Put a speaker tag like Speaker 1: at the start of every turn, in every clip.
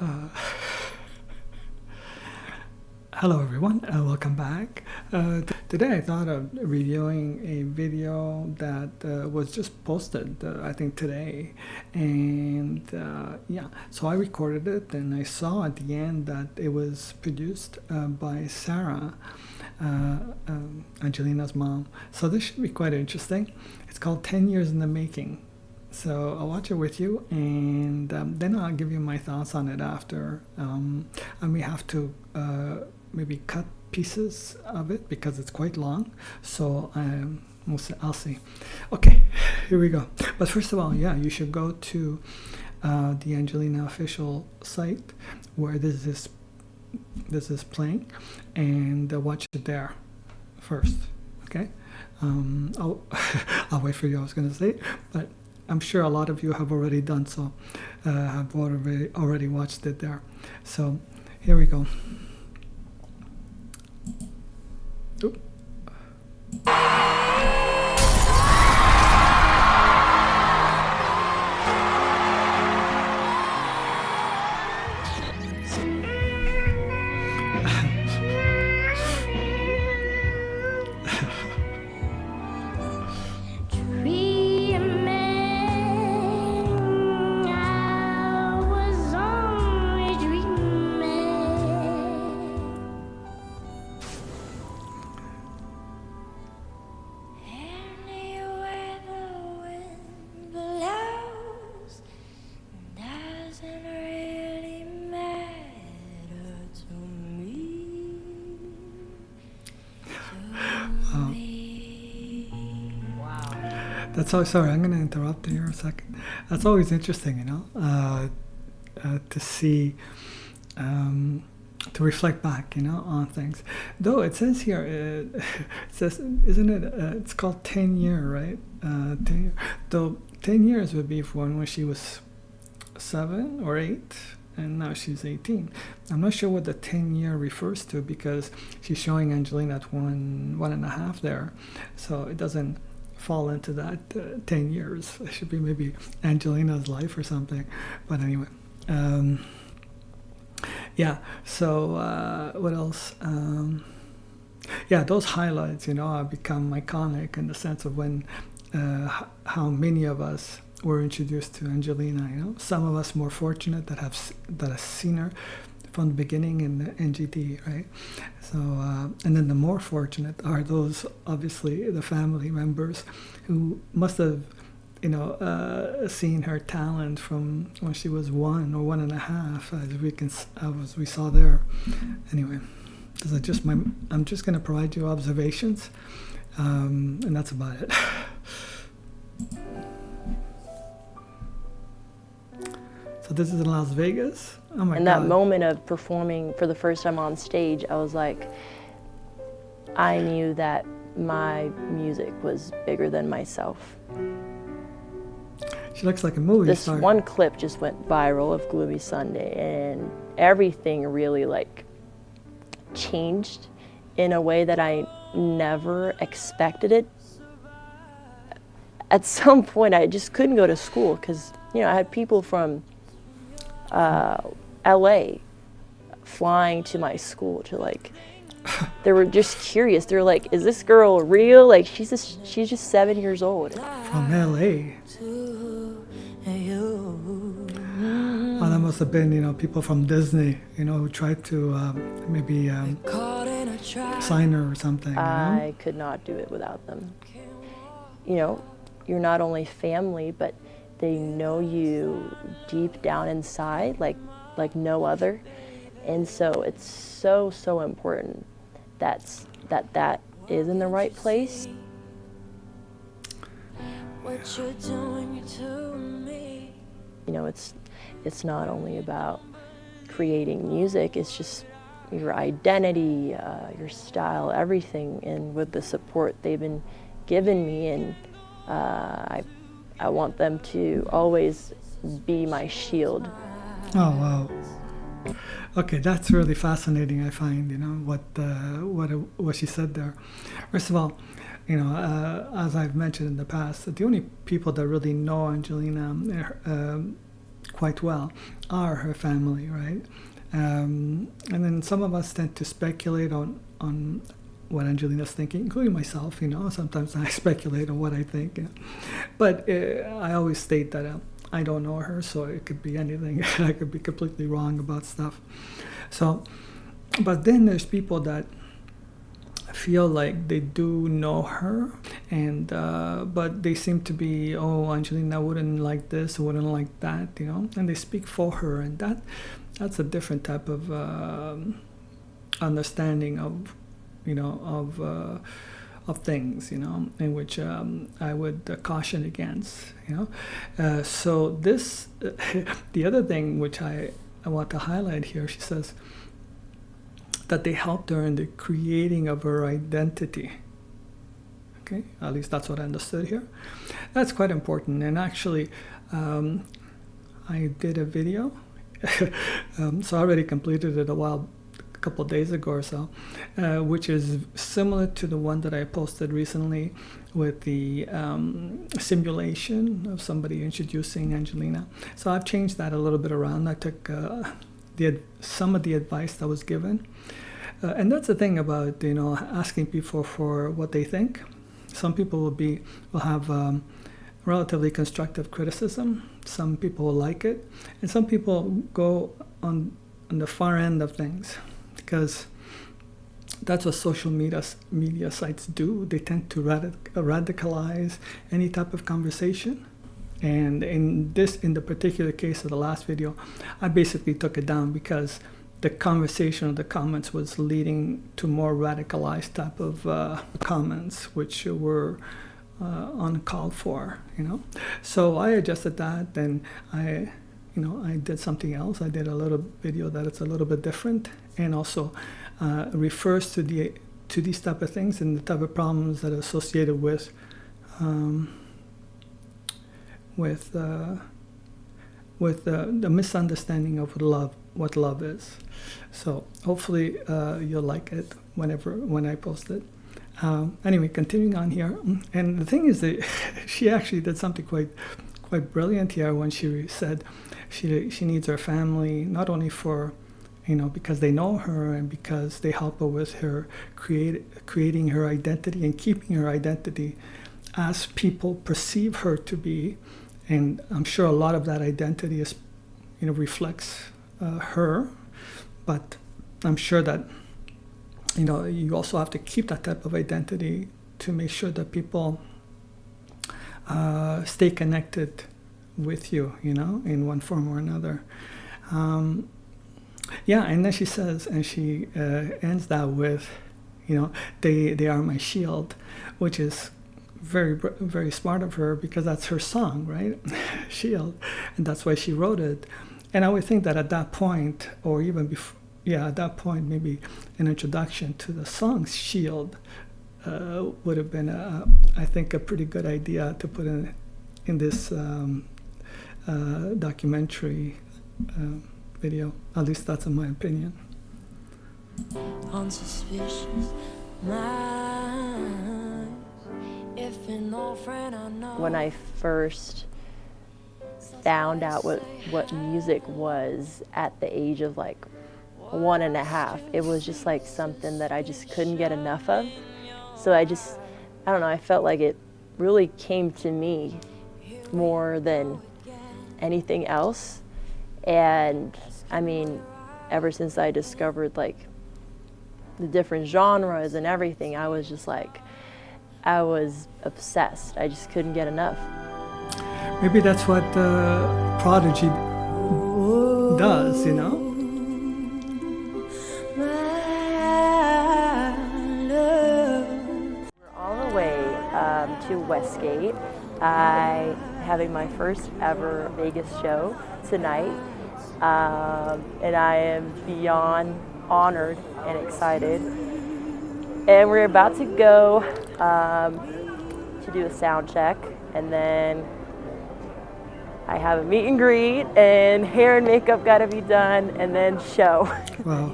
Speaker 1: Uh, Hello everyone, welcome back. Today I thought of reviewing a video that was just posted, I think today, and yeah, so I recorded it and I saw at the end that it was produced by Sarah, Angelina's mom. So this should be quite interesting. It's called 10 Years in the Making. So I'll watch it with you, and then I'll give you my thoughts on it after. I may have to maybe cut pieces of it because it's quite long. So I'll see. Okay, here we go. But first of all, yeah, you should go to the Angelina official site where this is playing, and watch it there first. Okay. I'll wait for you. I was going to say, but I'm sure a lot of you have already done so, have already watched it there. So here we go. Oop. That's all. Sorry, I'm going to interrupt here a second. That's always interesting, to see, to reflect back, on things. Though it says here, it says, isn't it? It's called 10 year, right? 10 year. Though 10 years would be from when she was 7 or 8, and now she's 18. I'm not sure what the 10 year refers to because she's showing Angelina at one and a half there, so it doesn't fall into that 10 years. It should be maybe Angelina's life or something. But anyway, yeah. So what else? Yeah, those highlights, have become iconic in the sense of when how many of us were introduced to Angelina. Some of us more fortunate that have seen her from the beginning in the NGT, right? So, and then the more fortunate are those, obviously, the family members who must have, seen her talent from when she was 1 or 1.5, as we saw there. Anyway, this is just I'm just going to provide you observations, and that's about it. So this is in Las Vegas. Oh my God.
Speaker 2: And that moment of performing for the first time on stage, I was like, I knew that my music was bigger than myself.
Speaker 1: She looks like a movie
Speaker 2: This
Speaker 1: star.
Speaker 2: one clip just went viral of Gloomy Sunday, and everything really changed in a way that I never expected it. At some point, I just couldn't go to school because, I had people from LA flying to my school to they were just curious. They were like, is this girl real? She's just 7 years old.
Speaker 1: From LA. Oh, that must have been, people from Disney, who tried to maybe sign her or something.
Speaker 2: I could not do it without them. You're not only family, but they know you deep down inside like no other. And so it's so important that is in the right place. What you're doing to me. It's not only about creating music, it's just your identity, your style, everything, and with the support they've been giving me, and I want them to always be my shield.
Speaker 1: Oh, wow. Okay, that's really fascinating, I find, what she said there. First of all, as I've mentioned in the past, the only people that really know Angelina quite well are her family, right? And then some of us tend to speculate on what Angelina's thinking, including myself. Sometimes I speculate on what I think. But I always state that I don't know her, so it could be anything. I could be completely wrong about stuff. So, but then there's people that feel like they do know her, and but they seem to be, Angelina wouldn't like this, wouldn't like that, and they speak for her, and that's a different type of understanding of of things, in which I would caution against, So this, the other thing which I want to highlight here, she says that they helped her in the creating of her identity. Okay, at least that's what I understood here. That's quite important. And actually, I did a video, so I already completed it a couple of days ago or so, which is similar to the one that I posted recently with the simulation of somebody introducing Angelina. So I've changed that a little bit around. I took some of the advice that was given, and that's the thing about asking people for what they think. Some people will have relatively constructive criticism. Some people will like it, and some people go on the far end of things, because that's what social media sites do. They tend to radicalize any type of conversation. And in the particular case of the last video, I basically took it down because the conversation of the comments was leading to more radicalized type of comments, which were uncalled for, So I adjusted that, and I did something else. I did a little video that it's a little bit different, and also refers to these type of things and the type of problems that are associated with the misunderstanding of what love is. So hopefully you'll like it when I post it. Anyway, continuing on here, and the thing is that she actually did something quite brilliant here when she said she needs her family, not only for because they know her and because they help her with her creating her identity and keeping her identity as people perceive her to be. And I'm sure a lot of that identity is, reflects her, but I'm sure that, you also have to keep that type of identity to make sure that people stay connected with you, in one form or another. And then she says, and she ends that with, they are my shield, which is very, very smart of her, because that's her song, right? Shield, and that's why she wrote it. And I would think that at that point, or even before, at that point, maybe an introduction to the song Shield would have been, I think, a pretty good idea to put in this documentary video. At least that's in my opinion.
Speaker 3: Unsuspicious minds, if an old friend I know.
Speaker 2: When I first found out what music was at the age of like 1.5, it was just like something that I just couldn't get enough of. So I don't know, I felt like it really came to me more than anything else. And I mean, ever since I discovered like the different genres and everything, I was obsessed. I just couldn't get enough.
Speaker 1: Maybe that's what Prodigy does,
Speaker 3: We're
Speaker 2: on the way to Westgate. I'm having my first ever Vegas show tonight. And I am beyond honored and excited. And we're about to go to do a sound check, and then I have a meet and greet, and hair and makeup got to be done, and then show.
Speaker 1: Wow.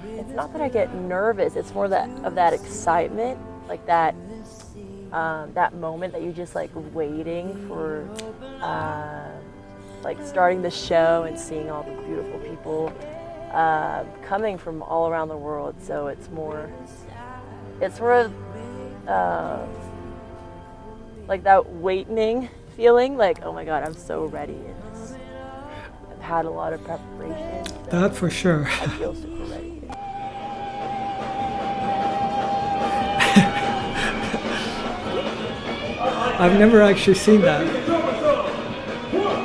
Speaker 2: It's not that I get nervous, it's more of that excitement, like that moment that you're just like waiting for like starting the show and seeing all the beautiful people coming from all around the world. So it's sort of like that wakening feeling, like, oh my God, I'm so ready. And I've had a lot of preparation. So
Speaker 1: That for sure.
Speaker 2: I feel super ready.
Speaker 1: I've never actually seen that.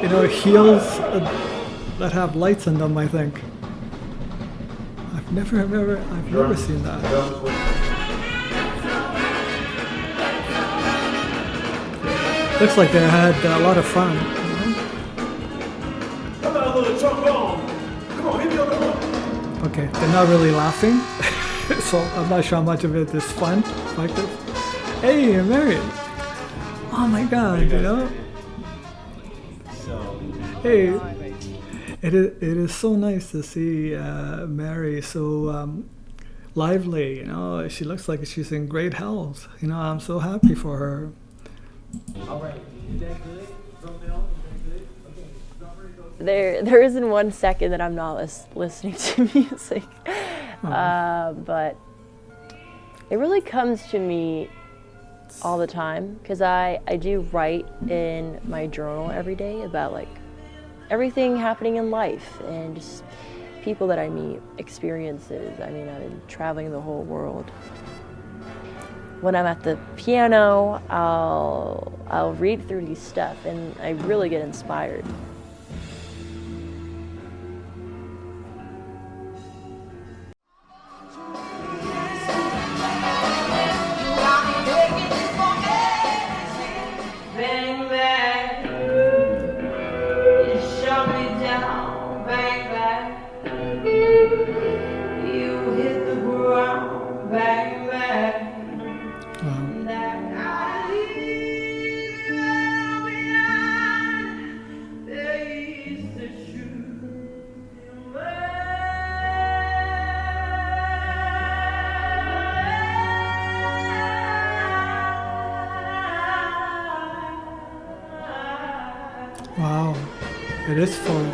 Speaker 1: You know, heels that have lights in them, I think. I've never seen that. Looks like they had a lot of fun. You know? Okay, they're not really laughing, so I'm not sure how much of it is fun like this. Hey, you're married. Oh my God, you know? Hey, it is so nice to see Mary so lively, you know? She looks like she's in great health. You know, I'm so happy for her.
Speaker 4: All right, is that good? Thumbnail, is that good? Okay.
Speaker 2: There isn't 1 second that I'm not listening to music, but it really comes to me all the time, because I do write in my journal every day about like everything happening in life and just people that I meet, experiences. I mean, I've been traveling the whole world. When I'm at the piano, I'll read through these stuff and I really get inspired.
Speaker 1: Wow, it is fun.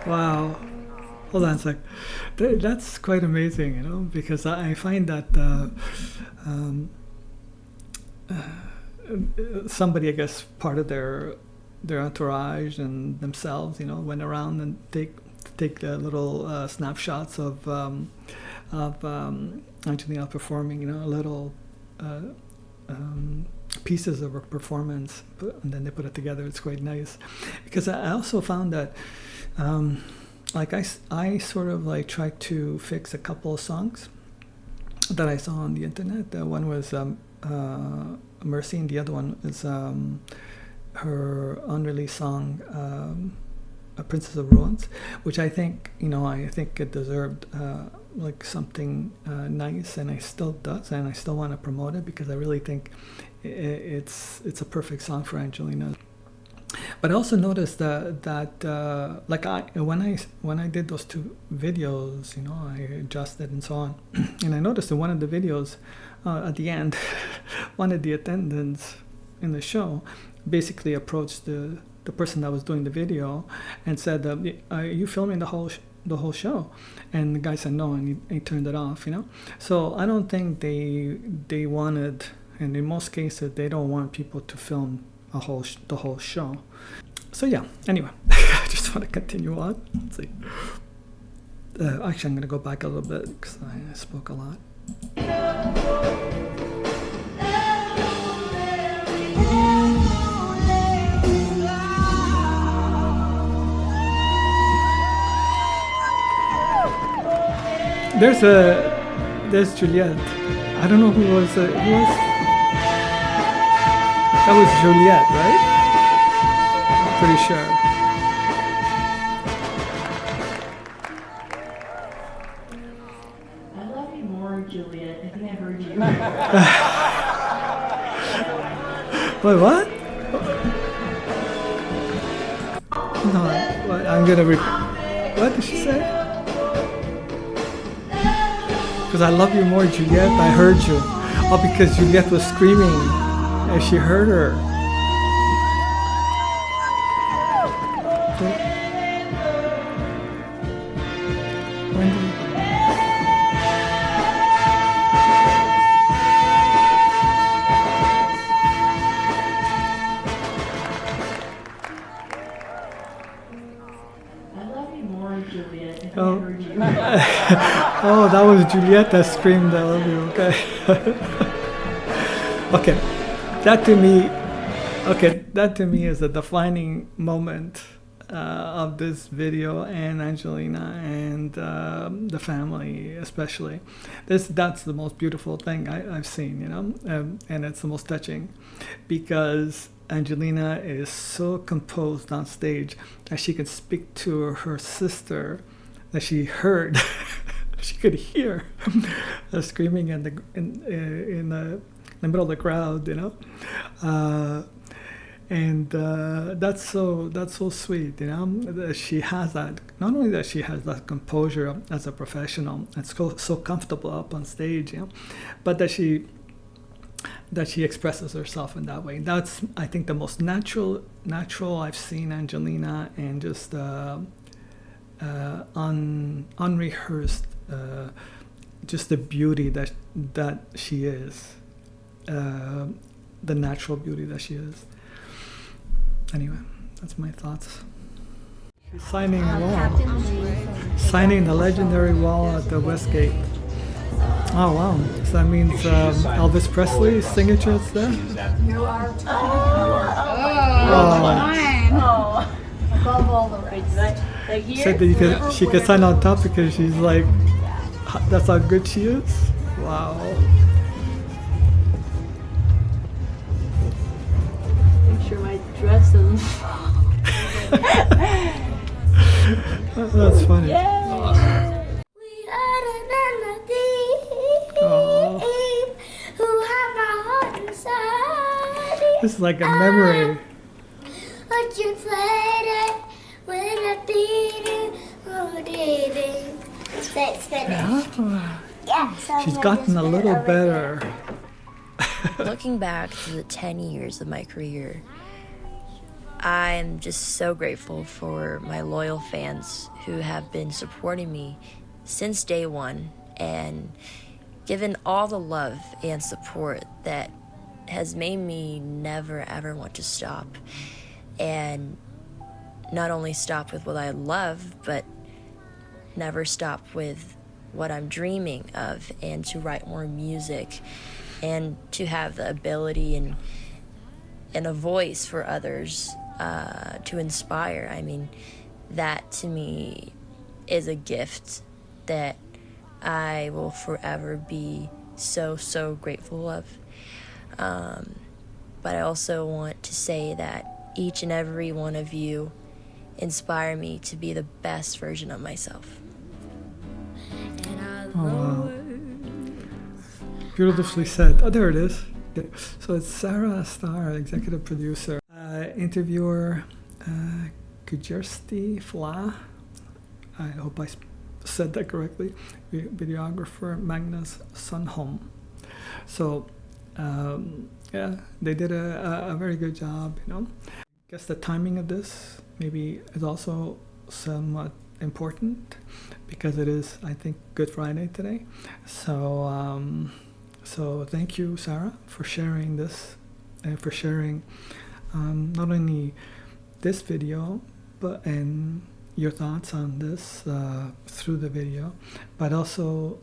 Speaker 1: Wow. Hold on a sec. That's quite amazing, you know, because I find that somebody, I guess, part of their entourage and themselves, you know, went around and take little snapshots of Angelina performing, you know, little pieces of her performance, and then they put it together. It's quite nice, because I also found that like I sort of like tried to fix a couple of songs that I saw on the internet. One was Mercy, and the other one is her unreleased song Princess of Ruins, which I think, you know, I think it deserved like something nice, and I still does, and I still want to promote it because I really think it's a perfect song for Angelina. But I also noticed that like when I did those two videos, you know, I adjusted and so on, and I noticed in one of the videos at the end, one of the attendants in the show basically approached the person that was doing the video and said, "Are you filming the whole show?" And the guy said no, and he turned it off. You know, so I don't think they wanted, and in most cases they don't want people to film the whole show. So yeah. Anyway, I just want to continue on. Let's see. Actually, I'm going to go back a little bit because I spoke a lot. There's Juliet. I don't know who was. That was Juliet, right? pretty sure.
Speaker 2: I love you more, Juliet. I think I heard you.
Speaker 1: Wait, what? No, what, I'm gonna what did she say? Because I love you more, Juliet. I heard you. Oh, because Juliet was screaming and she heard her. Wendy. Oh. Oh, that was Juliet that screamed, I love you, okay. Okay, that to me is a defining moment of this video, and Angelina and the family especially. That's the most beautiful thing I've seen, you know, and it's the most touching because Angelina is so composed on stage that she can speak to her sister that she heard. She could hear screaming in the middle of the crowd, you know, and that's so sweet, you know. That she has that. Not only that she has that composure as a professional and so comfortable up on stage, you know, but that she expresses herself in that way. That's, I think, the most natural I've seen Angelina, and just unrehearsed, just the beauty that she is, the natural beauty that she is. Anyway, that's my thoughts. She's signing a wall, signing the legendary wall at the West Gate. Oh wow! So that means Elvis Presley's signature is there.
Speaker 5: You are.
Speaker 1: Oh.
Speaker 5: Above all the rest.
Speaker 1: Said that she could sign on top because she's like, that's how good she is. Wow.
Speaker 5: I'm sure my dress doesn't.
Speaker 1: That's funny.
Speaker 5: Yeah.
Speaker 1: Oh. This is like a memory. Yeah. She's gotten a little better.
Speaker 2: Looking back to the 10 years of my career, I'm just so grateful for my loyal fans who have been supporting me since day one and given all the love and support that has made me never ever want to stop, and not only stop with what I love, but never stop with what I'm dreaming of, and to write more music and to have the ability and a voice for others to inspire. I mean, that to me is a gift that I will forever be so grateful of. But I also want to say that each and every one of you inspire me to be the best version of myself.
Speaker 1: Oh, wow. Beautifully said. Oh, there it is. So it's Sarah Starr, executive producer, interviewer, Kujersti Fla. I hope I said that correctly. Videographer, Magnus Sundholm. So, yeah, they did a very good job, you know. I guess the timing of this maybe is also somewhat important because it is, I think, Good Friday today. So, so thank you, Sarah, for sharing this and for sharing not only this video, and your thoughts on this through the video, but also,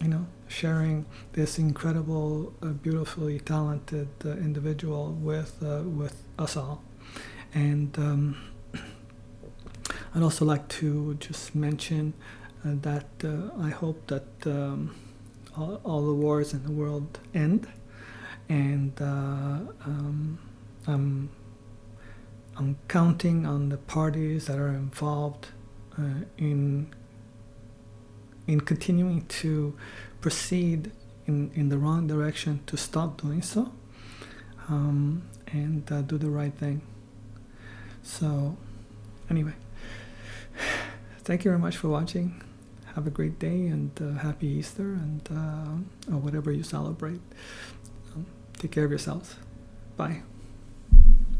Speaker 1: you know, sharing this incredible, beautifully talented individual with us all. And I'd also like to just mention that I hope that all the wars in the world end, and I'm I'm counting on the parties that are involved in continuing to proceed in the wrong direction to stop doing so, and do the right thing. So anyway, thank you very much for watching. Have a great day, and happy Easter, and or whatever you celebrate. Take care of yourselves. Bye.